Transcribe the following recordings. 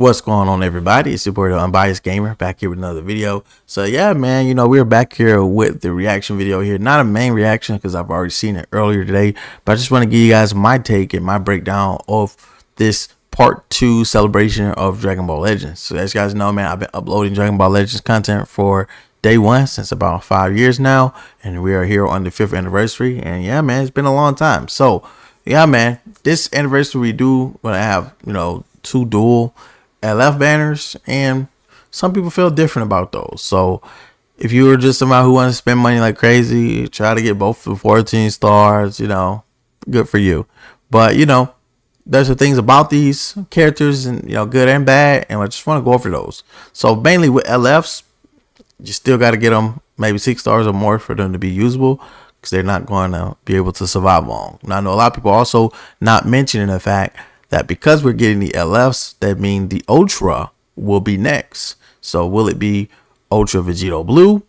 What's going on, everybody? It's your boy, the Unbiased Gamer, back here with another video. So yeah, man, we're back here with the reaction video here. Not a main reaction because I've already seen it earlier today, but I just want to give you guys my take and my breakdown of this part 2 celebration of Dragon Ball Legends. So as you guys know, man, I've been uploading Dragon Ball Legends content for day one since about 5 years now, and we are here on the 5th anniversary. And yeah, man, it's been a long time. So yeah, man, this anniversary we do want to have, two dual LF banners, and some people feel different about those. So if you were just somebody who wants to spend money like crazy, try to get both the 14 stars, good for you. But there's some things about these characters, and good and bad, and I just want to go over those. So mainly with LFs, you still got to get them maybe 6 stars or more for them to be usable, because they're not going to be able to survive long. Now, I know a lot of people also not mentioning the fact that because we're getting the LFs, that means the Ultra will be next. So will it be Ultra Vegito Blue,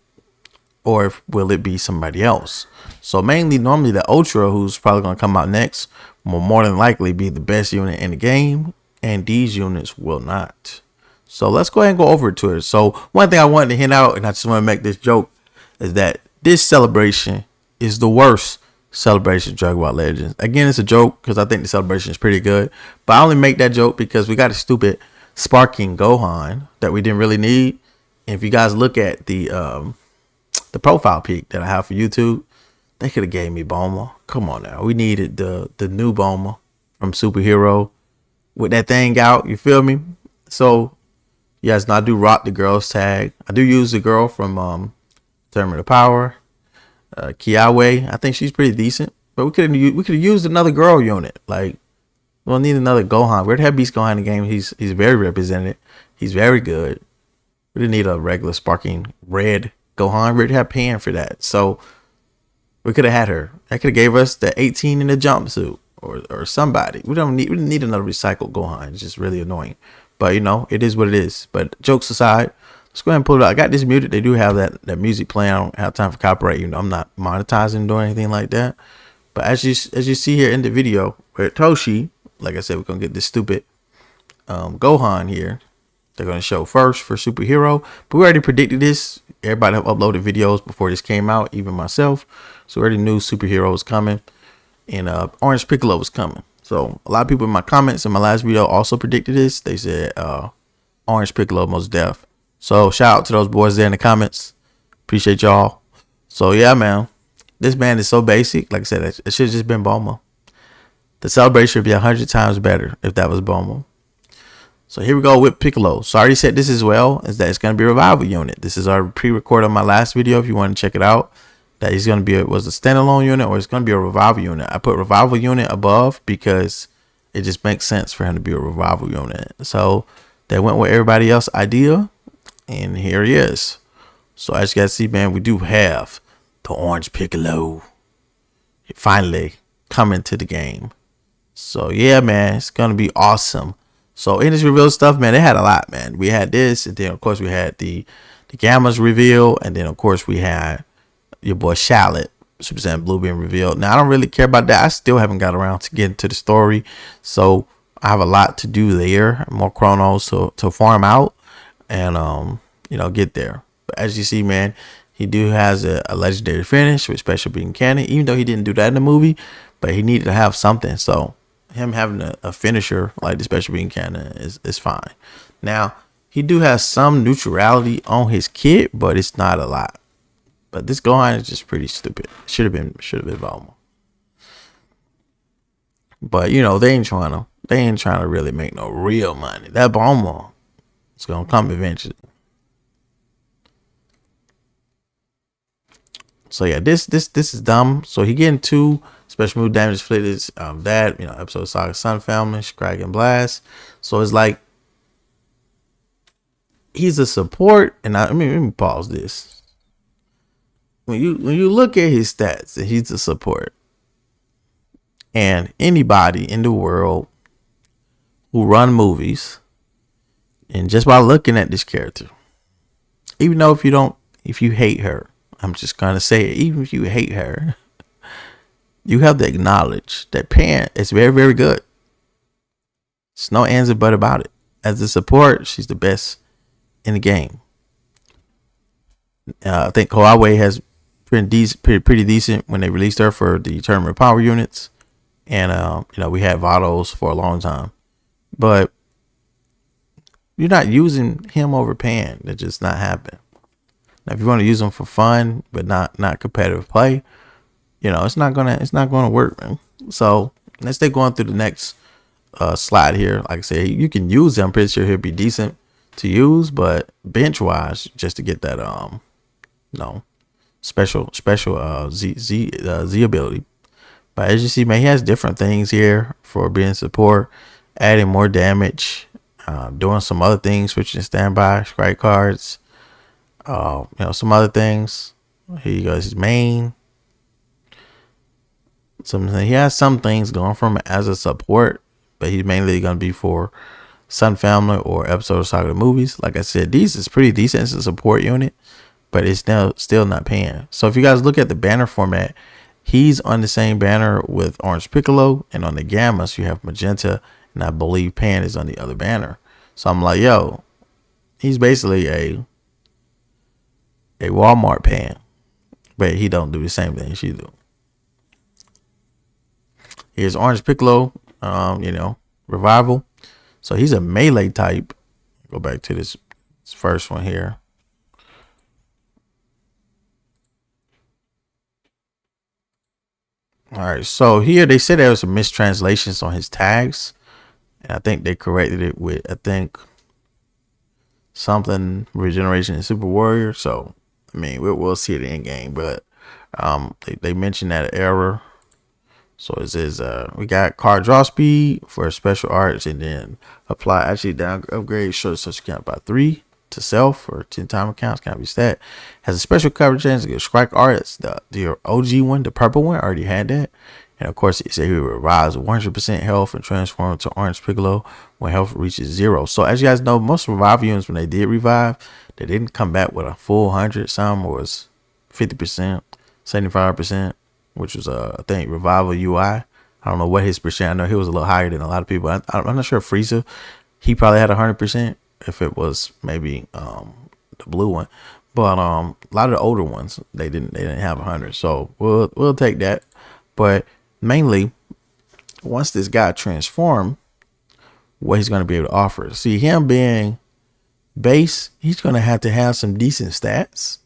or will it be somebody else? So mainly, normally the Ultra, who's probably going to come out next, will more than likely be the best unit in the game, and these units will not. So let's go ahead and go over to it. So one thing I wanted to hint out, and I just want to make this joke, is that this celebration is the worst celebration Dragon Ball Legends. Again, it's a joke because I think the celebration is pretty good, but I only make that joke because we got a stupid sparking Gohan that we didn't really need. And if you guys look at the profile pic that I have for YouTube, they could have gave me Bulma. Come on now, we needed the new Bulma from Superhero with that thing out. You feel me? So yes, now I do rock the girls tag. I do use the girl from Tournament of Power. Kiawe, I think she's pretty decent, but we could have used another girl unit. Like, we'll need another Gohan. We'd have Beast Gohan in the game. He's very represented. He's very good. We didn't need a regular sparking red Gohan. We'd have Pan for that. So we could have had her. That could have gave us the 18 in the jumpsuit or somebody. We didn't need another recycled Gohan. It's just really annoying. But it is what it is. But jokes aside, let's go ahead and pull it out. I got this muted. They do have that music playing. I don't have time for copyright. I'm not monetizing or anything like that. But as you see here in the video, with Toshi, like I said, we're gonna get this stupid Gohan here. They're gonna show first for Superhero. But we already predicted this. Everybody have uploaded videos before this came out, even myself. So we already knew Superhero was coming, and Orange Piccolo was coming. So a lot of people in my comments in my last video also predicted this. They said Orange Piccolo most def. So shout out to those boys there in the comments. Appreciate y'all. So yeah, man, this band is so basic. Like I said, it should have just been Bulma. The celebration would be 100 times better if that was Bulma. So here we go with Piccolo. So I already said this as well, is that it's going to be a revival unit. This is our pre-record on my last video if you want to check it out. That he's going to be was a standalone unit, or it's going to be a revival unit. I put revival unit above because it just makes sense for him to be a revival unit. So they went with everybody else's idea, and here he is. So as you guys see, man, we do have the Orange Piccolo finally coming to the game. So yeah, man, it's gonna be awesome. So in this reveal stuff, man, they had a lot, man. We had this, and then of course we had the GAMMAS reveal, and then of course we had your boy Shallot, Super Saiyan Blue being revealed. Now I don't really care about that. I still haven't got around to getting to the story, so I have a lot to do there. More chronos to farm out and get there. But as you see, man, he has a legendary finish with special being cannon, even though he didn't do that in the movie, but he needed to have something. So him having a finisher like the special being cannon is fine. Now he do have some neutrality on his kit, but it's not a lot. But this Gohan is just pretty stupid. Should have been Bulma. But they ain't trying to really make no real money. That Bulma, it's gonna come eventually. So yeah, this is dumb. So he getting 2 special move damage inflicted. That episode of Saga Sun Family, Dragon Blast. So it's like he's a support, and let me pause this. When you look at his stats, he's a support, and anybody in the world who run movies, and just by looking at this character, even though if you hate her, I'm just gonna say it, even if you hate her, you have to acknowledge that Pan is very, very good. There's no ands or but about it. as a support, she's the best in the game. I think Huawei has pretty decent when they released her for the tournament power units, and we had Vados for a long time, but you're not using him over Pan. That just not happen. Now, if you want to use them for fun but not competitive play, it's not gonna work, man. So let's stay going through the next slide here. Like I said, you can use him. I'm pretty sure he'll be decent to use, but bench wise, just to get that special Z ability. But as you see, man, he has different things here for being support, adding more damage, doing some other things, switching to standby, strike cards, some other things. Here you go, his main. He has some things going for him as a support, but he's mainly going to be for Sun Family or episode of Saga the movies. Like I said, these is pretty decent as a support unit, but it's still not Pan. So if you guys look at the banner format, he's on the same banner with Orange Piccolo, and on the Gammas you have Magenta, and I believe Pan is on the other banner. So I'm like, yo, he's basically a Walmart Pan, but he don't do the same thing she do. Here's Orange Piccolo, revival. So he's a melee type. Go back to this first one here. All right, so here they said there was some mistranslations on his tags, and I think they corrected it with something regeneration and super warrior. So I mean, we'll see it in game, but they mentioned that error. So it says we got card draw speed for special arts, and then apply upgrade show such count by 3 to self or 10 time accounts can be stat. Has a special coverage chance to get strike arts. The OG one, the purple one, already had that. And of course, it said he will rise 100% health and transform to Orange Piccolo when health reaches 0. So as you guys know, most revive units, when they did revive, they didn't come back with a full 100. Some was 50%, 75%. Which was I think revival UI. I don't know what his percent. I know he was a little higher than a lot of people. I'm not sure if Frieza, he probably had 100% if it was maybe the blue one, but a lot of the older ones they didn't have 100. So we'll take that. But mainly, once this guy transformed, what he's going to be able to offer. See, him being base, he's going to have some decent stats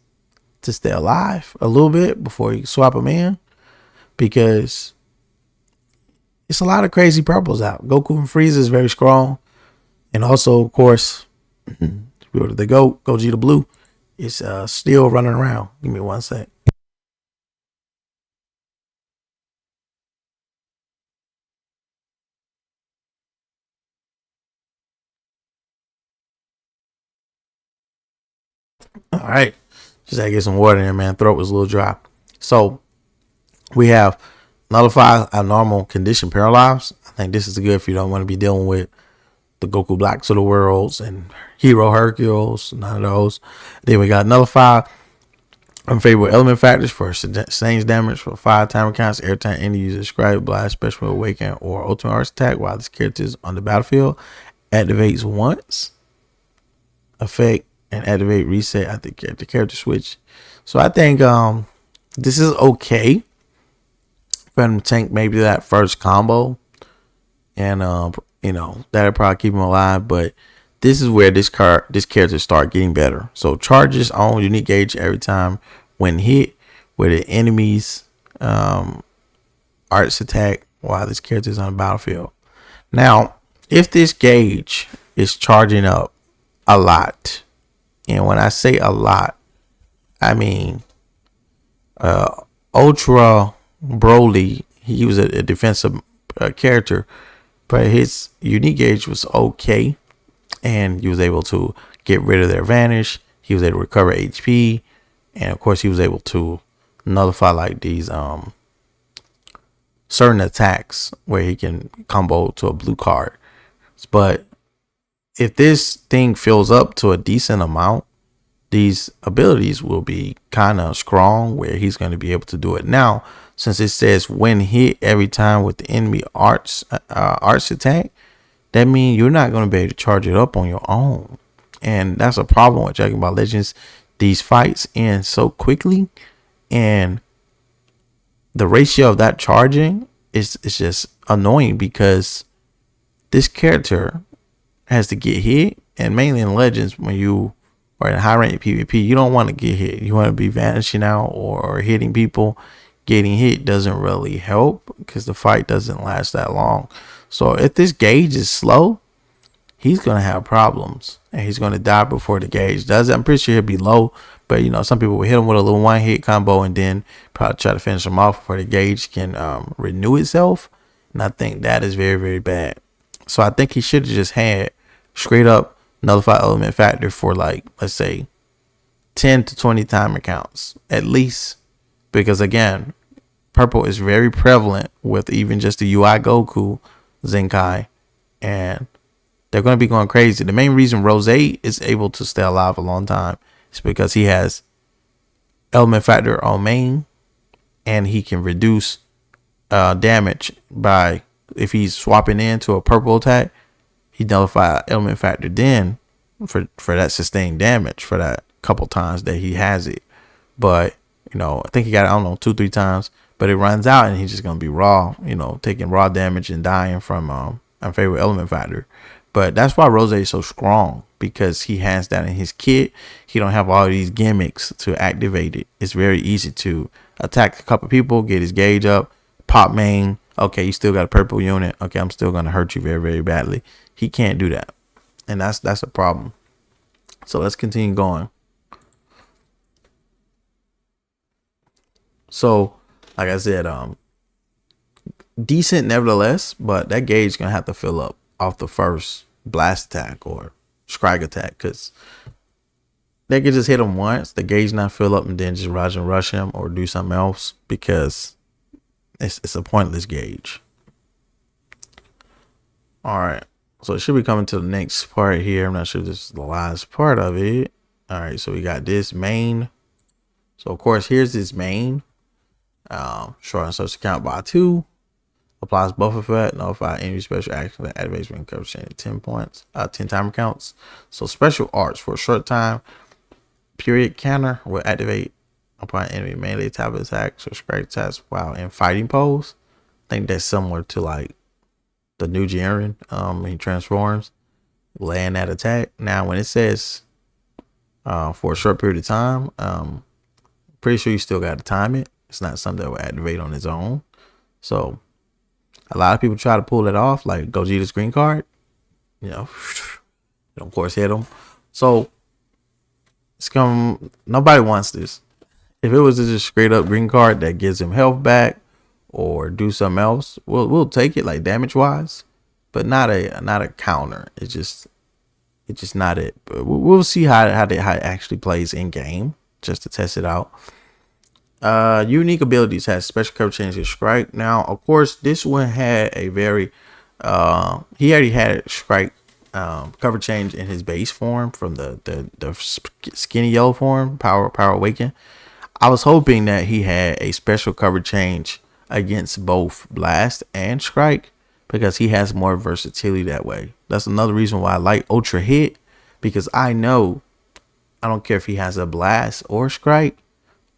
to stay alive a little bit before you swap him in. Because it's a lot of crazy purples out. Goku and Frieza is very strong. And also, of course, the Gogeta Blue is still running around. Give me one sec. All right. Just had to get some water in there, man. Throat was a little dry. So we have nullify our normal condition paralyzed. I think this is good if you don't want to be dealing with the Goku Blacks of the worlds and Hero Hercules, none of those. Then we got nullify unfavorable element factors for sustains damage for 5 timer counts every time any user described blast, special awaken, or ultimate arts attack while this character is on the battlefield. Activates once. Effect and activate reset at the character switch. So I think this is okay. Them tank maybe that first combo, and that'll probably keep him alive. But this is where this character start getting better. So charges on unique gauge every time when hit with the enemy's arts attack while this character is on the battlefield. Now, if this gauge is charging up a lot, and when I say a lot, I mean Ultra Broly, he was a defensive character, but his unique gauge was okay, and he was able to get rid of their vanish. He was able to recover HP, and of course he was able to nullify like these certain attacks where he can combo to a blue card. But if this thing fills up to a decent amount, these abilities will be kind of strong where he's going to be able to do it. Now, since it says when hit every time with the enemy arts attack, that means you're not going to be able to charge it up on your own. And that's a problem with Dragon Ball Legends. These fights end so quickly, and the ratio of that charging is just annoying because this character has to get hit, and mainly in Legends, when you are in high rank PvP, you don't want to get hit. You want to be vanishing out or hitting people. Getting hit doesn't really help because the fight doesn't last that long. So if this gauge is slow, he's going to have problems and he's going to die before the gauge does it. I'm pretty sure he'll be low, but you know, some people will hit him with a little one hit combo and then probably try to finish him off before the gauge can renew itself. And I think that is very, very bad. So I think he should have just had straight up nullify element factor for, like, let's say 10 to 20 timer counts at least, because again, purple is very prevalent with even just the UI Goku Zenkai, and they're going to be going crazy. The main reason Rose is able to stay alive a long time is because he has element factor on main, and he can reduce damage by, if he's swapping into a purple attack, he nullify element factor then for that sustained damage for that couple times that he has it. But you know, I think he got it, I don't know, 2-3 times, but it runs out and he's just gonna be raw, you know, taking raw damage and dying from unfavorable element factor. But that's why Rose is so strong, because he has that in his kit. He don't have all these gimmicks to activate it. It's very easy to attack a couple people, get his gauge up, pop main. Okay, you still got a purple unit. Okay, I'm still gonna hurt you very, very badly. He can't do that, and that's a problem. So let's continue going. So, like I said, decent nevertheless, but that gauge gonna have to fill up off the first blast attack or scrag attack, because they could just hit him once, the gauge not fill up, and then just rush him or do something else, because it's a pointless gauge. All right, so it should be coming to the next part here. I'm not sure if this is the last part of it. All right, so we got this main. So of course, here's this main. Shorten social count by 2. Applies buff effect. Notify any special action that activates when coverage change 10 points. 10 timer counts. So special arts for a short time period counter will activate upon enemy melee type of attacks or scratch attacks while in fighting pose. I think that's similar to like the new Jiren. He transforms, land that attack. Now when it says for a short period of time, pretty sure you still got to time it. It's not something that will activate on its own. So a lot of people try to pull it off, like Gogeta's green card, you know, and of course hit them. So it's nobody wants this. If it was just straight up green card that gives him health back or do something else, we'll take it, like damage wise, but not a counter. It's just not it. But we'll see how it actually plays in game, just to test it out. Unique abilities has special cover change and strike. Now, of course, this one had a very he already had strike cover change in his base form from the skinny yellow form, power awaken. I was hoping that he had a special cover change against both blast and strike, because he has more versatility that way. That's another reason why I like ultra hit, because I know I don't care if he has a blast or strike,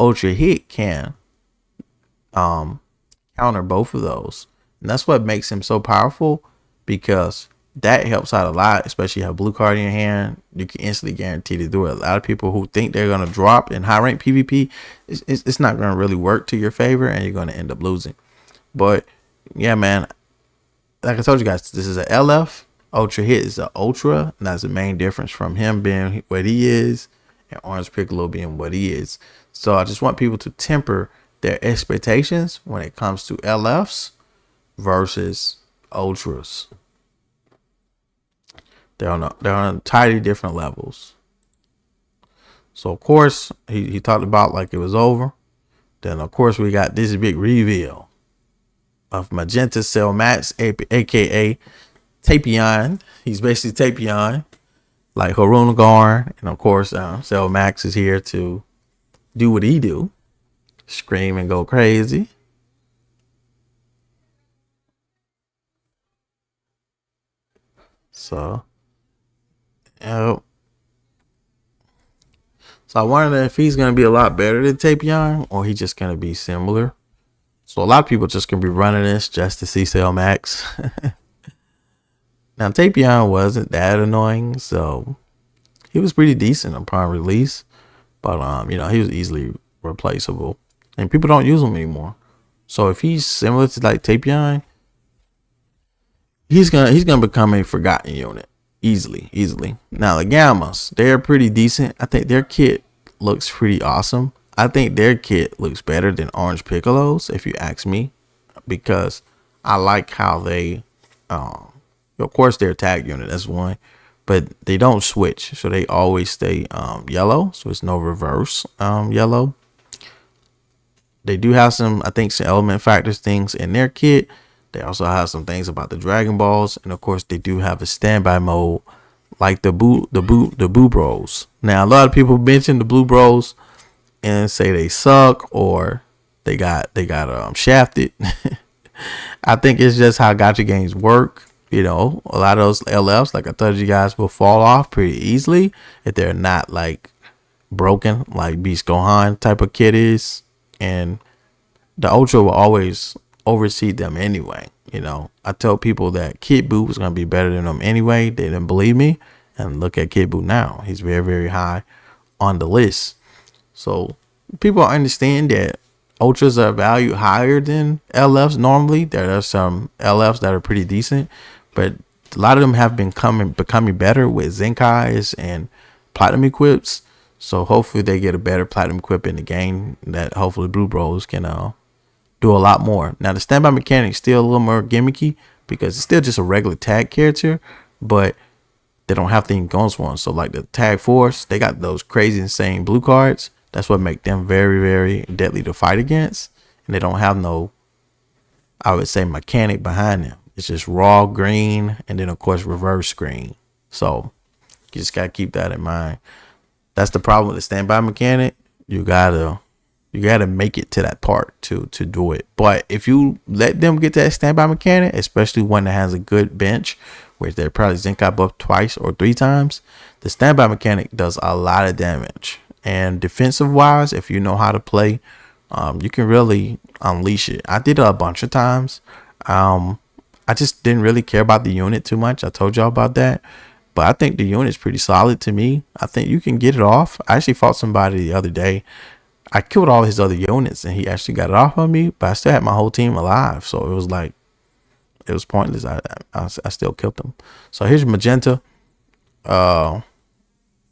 ultra hit can counter both of those, and that's what makes him so powerful, because that helps out a lot, especially if you have blue card in your hand. You can instantly guarantee to do it. A lot of people who think they're going to drop in high rank PvP, it's not going to really work to your favor, and you're going to end up losing. But yeah, man, like I told you guys, this is a LF. Ultra hit is an ultra, and that's the main difference from him being what he is and Orange Piccolo being what he is. So I just want people to temper their expectations when it comes to LFs versus ultras. They're on entirely different levels. So of course he talked about like it was over. Then of course we got this big reveal of Magenta Cell Max, aka Tapion. He's basically Tapion, like Horunagar, and of course Cell Max is here to do what he do, scream and go crazy. So, uh, so I wonder if he's gonna be a lot better than Tapion, or he's just gonna be similar. So a lot of people just gonna be running this just to see sell max. Now Tapion wasn't that annoying, so he was pretty decent upon release. But he was easily replaceable, and people don't use him anymore. So if he's similar to like Tapion, he's gonna become a forgotten unit easily. Now the Gammas, they're pretty decent. I think their kit looks pretty awesome. I think their kit looks better than Orange Piccolo's, if you ask me, because I like how they, of course, their tag unit, that's one, but they don't switch, so they always stay yellow, so it's no reverse yellow. They do have some, I think, some element factors things in their kit. They also have some things about the Dragon Balls, and of course, they do have a standby mode like the Boo Bros. Now, a lot of people mention the Blue Bros and say they suck or they got shafted. I think it's just how gacha games work. A lot of those LFs, like I told you guys, will fall off pretty easily if they're not like broken, like Beast Gohan type of kid is, and the Ultra will always oversee them anyway. I tell people that Kid Buu was gonna be better than them anyway. They didn't believe me, and look at Kid Buu now. He's very, very high on the list. So people understand that Ultras are valued higher than LFs normally. There are some LFs that are pretty decent, but a lot of them have been becoming better with Zenkais and Platinum equips. So hopefully they get a better Platinum equip in the game that hopefully Blue Bros can do a lot more. Now the standby mechanic is still a little more gimmicky because it's still just a regular tag character, but they don't have things going for them. So like the tag force, they got those crazy insane blue cards. That's what make them very, very deadly to fight against. And they don't have no, I would say, mechanic behind them. It's just raw green and then of course reverse green. So you just gotta keep that in mind. That's the problem with the standby mechanic. You gotta make it to that part to do it. But if you let them get that standby mechanic, especially one that has a good bench, where they're probably Zenkai buff twice or three times, the standby mechanic does a lot of damage. And defensive wise, if you know how to play, you can really unleash it. I did it a bunch of times. I just didn't really care about the unit too much. I told y'all about that. But I think the unit's pretty solid to me. I think you can get it off. I actually fought somebody the other day. I killed all his other units and he actually got it off on me, but I still had my whole team alive. So it was like, it was pointless. I still killed them. So here's Magenta. People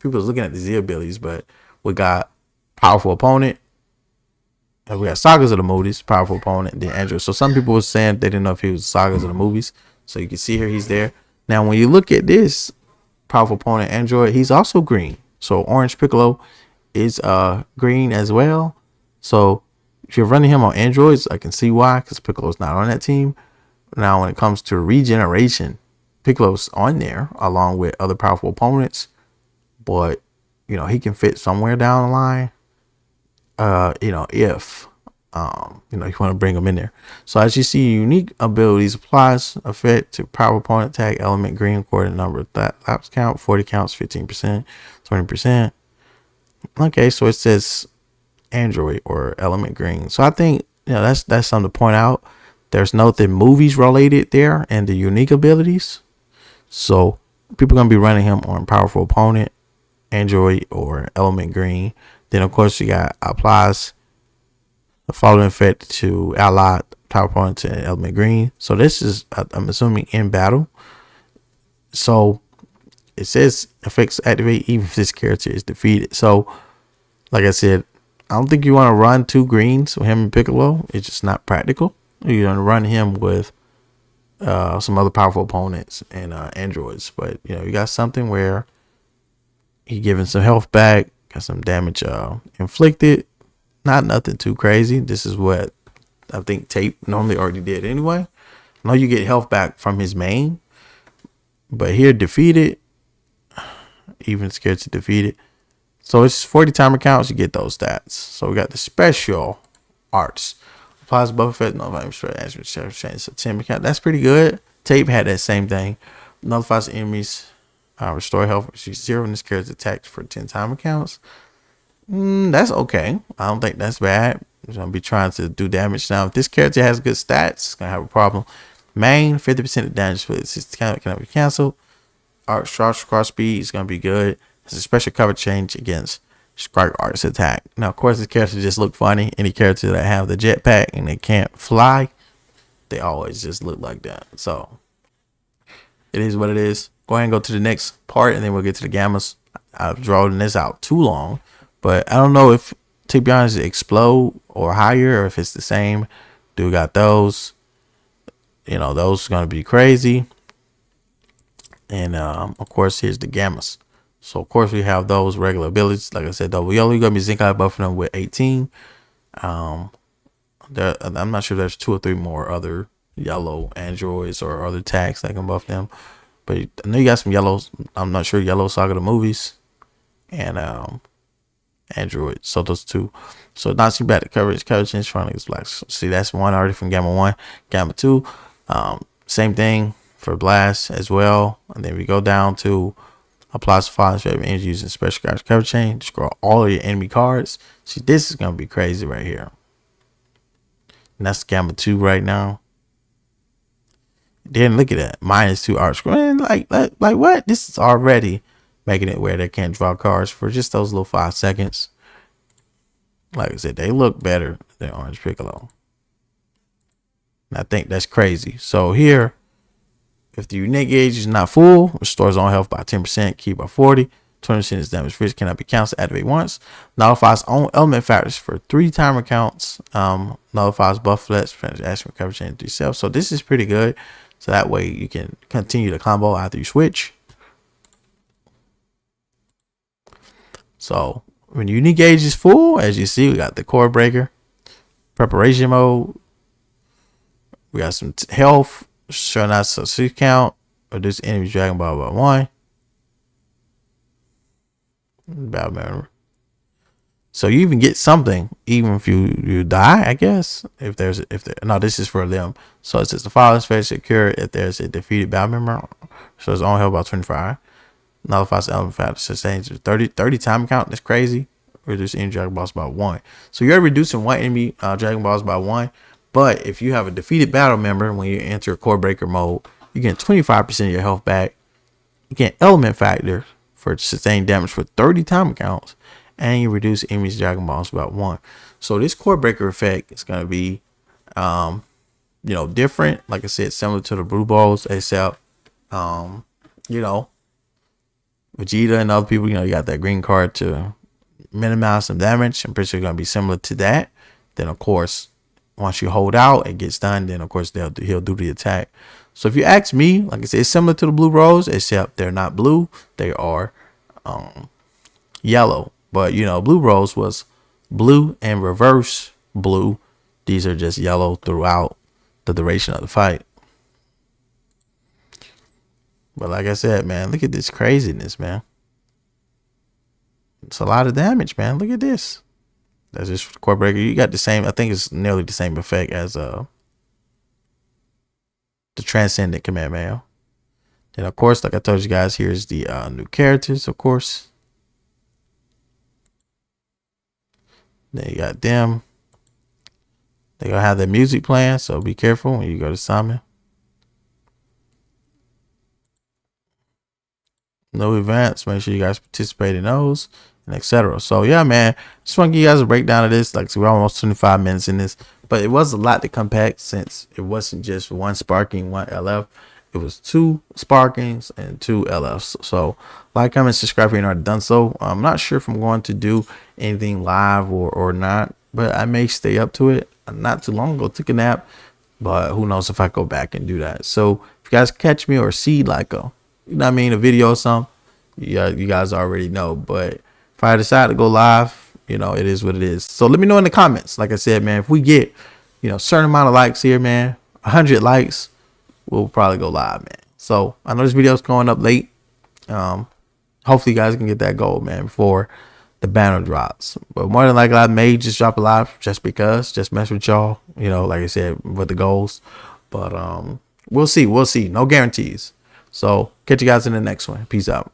was looking at the Z abilities, but we got powerful opponent. And we got Sagas of the movies, powerful opponent, then Android. So some people were saying they didn't know if he was Sagas of the movies. So you can see here he's there. Now when you look at this powerful opponent Android, he's also green. So Orange Piccolo is green as well. So if you're running him on androids, I can see why, because Piccolo's not on that team. Now when it comes to regeneration, Piccolo's on there along with other powerful opponents, but he can fit somewhere down the line. If you want to bring them in there. So as you see, unique abilities applies effect to power opponent tag element green according to number of laps count, 40 counts, 15%, 20%. Okay, so it says Android or element green. So I think that's something to point out. There's nothing movies related there and the unique abilities. So people are gonna be running him on powerful opponent, Android or element green. Then of course you got applies the following effect to allied power opponent to element green. So this is I'm assuming in battle. So it says effects activate even if this character is defeated. So like I said, I don't think you want to run two greens with him and Piccolo. It's just not practical. You're going to run him with some other powerful opponents and androids. But you got something where he giving some health back, got some damage inflicted. Not nothing too crazy. This is what I think Tape normally already did anyway. I know you get health back from his main, but here defeated, even scared to defeat it. So it's 40 timer counts, you get those stats. So we got the special arts. Applies buff effect, no change, so 10 count. That's pretty good. Tape had that same thing. Nullifies enemies. Restore health. She's 0 in this character's attack for 10 time accounts. That's okay. I don't think that's bad. It's gonna be trying to do damage. Now, if this character has good stats, it's gonna have a problem. Main 50% of damage for this cannot be canceled. Arc Sharp Cross Speed is gonna be good. It's a special cover change against Strike Art's attack. Now, of course, this character just look funny. Any character that have the jetpack and they can't fly, they always just look like that. So it is what it is. Go ahead and go to the next part, and then we'll get to the gammas. I've drawn this out too long, but I don't know if, to be honest, explode or higher, or if it's the same. Do we got those? You know, those are gonna be crazy. And of course, here's the gammas. So of course we have those regular abilities. Like I said, though, we only gonna be zinc eye buffing them with 18. I'm not sure if there's 2 or 3 more other yellow androids or other tags that can buff them. But I know you got some yellows. I'm not sure Yellow Saga the movies and Android. So those 2. So not too bad. The coverage change trying to get black. See, that's one already from Gamma 1. Gamma 2. Same thing for Blast as well. And then we go down to apply supplies for every energy using special cards cover chain. Destroy all of your enemy cards. See, this is gonna be crazy right here. And that's Gamma 2 right now. Then look at that. -2 art screen. Like what? This is already making it where they can't draw cards for just those little 5 seconds. Like I said, they look better than Orange Piccolo. And I think that's crazy. So here, if the unique gauge is not full, restores own health by 10%, key by 40, 20% is damage free, cannot be canceled, activate once, nullifies own element factors for 3 timer counts, nullifies buff flats, action recovery chain 3 self. So this is pretty good. So that way you can continue the combo after you switch. So when the unique gauge is full, as you see, we got the core breaker, preparation mode. We got some health, showing out some 6 count, reduce enemy Dragon Ball by 1. Bad memory. So you even get something even if you die, I guess. If no, this is for them. So it says the file is very secure if there's a defeated battle member. So it's on health about 25. Nullifies element factor, sustains 30 time count. That's crazy. Reduce enemy Dragon Balls by 1. So you're reducing one enemy Dragon Balls by 1. But if you have a defeated battle member when you enter core breaker mode, you get 25% of your health back. You get element factor for sustained damage for 30 time counts. And you reduce enemy's Dragon Balls by 1. So this core breaker effect is going to be, different. Like I said, similar to the blue balls, except, Vegeta and other people, you got that green card to minimize some damage. I'm pretty sure it's going to be similar to that. Then, of course, once you hold out, it gets done. Then, of course, he'll do the attack. So if you ask me, like I said, it's similar to the blue rolls, except they're not blue. They are yellow. But, blue rolls was blue and reverse blue. These are just yellow throughout the duration of the fight. But like I said, man, look at this craziness, man. It's a lot of damage, man. Look at this. That's just core breaker. You got the same, I think it's nearly the same effect as the Transcendent Kamehameha. And of course, like I told you guys, here's the new characters, of course. Then you got them. They're gonna have their music playing, so be careful when you go to summon. No events, make sure you guys participate in those, and etc. So yeah, man, just want to give you guys a breakdown of this. Like, so we're almost 25 minutes in this, but it was a lot to compact since it wasn't just one sparking, one LF. It was 2 sparkings and 2 LFs. So like, comment, subscribe if you've already done so. I'm not sure if I'm going to do anything live or not, but I may stay up to it. Not too long ago, took a nap, but who knows if I go back and do that. So if you guys catch me or see like a video or something, yeah, you guys already know. But if I decide to go live, it is what it is. So let me know in the comments. Like I said, man, if we get certain amount of likes here, man, 100 likes, we'll probably go live, man. So I know this video is going up late. Hopefully you guys can get that goal, man, before the banner drops. But more than likely, I may just drop a live just mess with y'all, like I said, with the goals. But we'll see. No guarantees. So catch you guys in the next one. Peace out.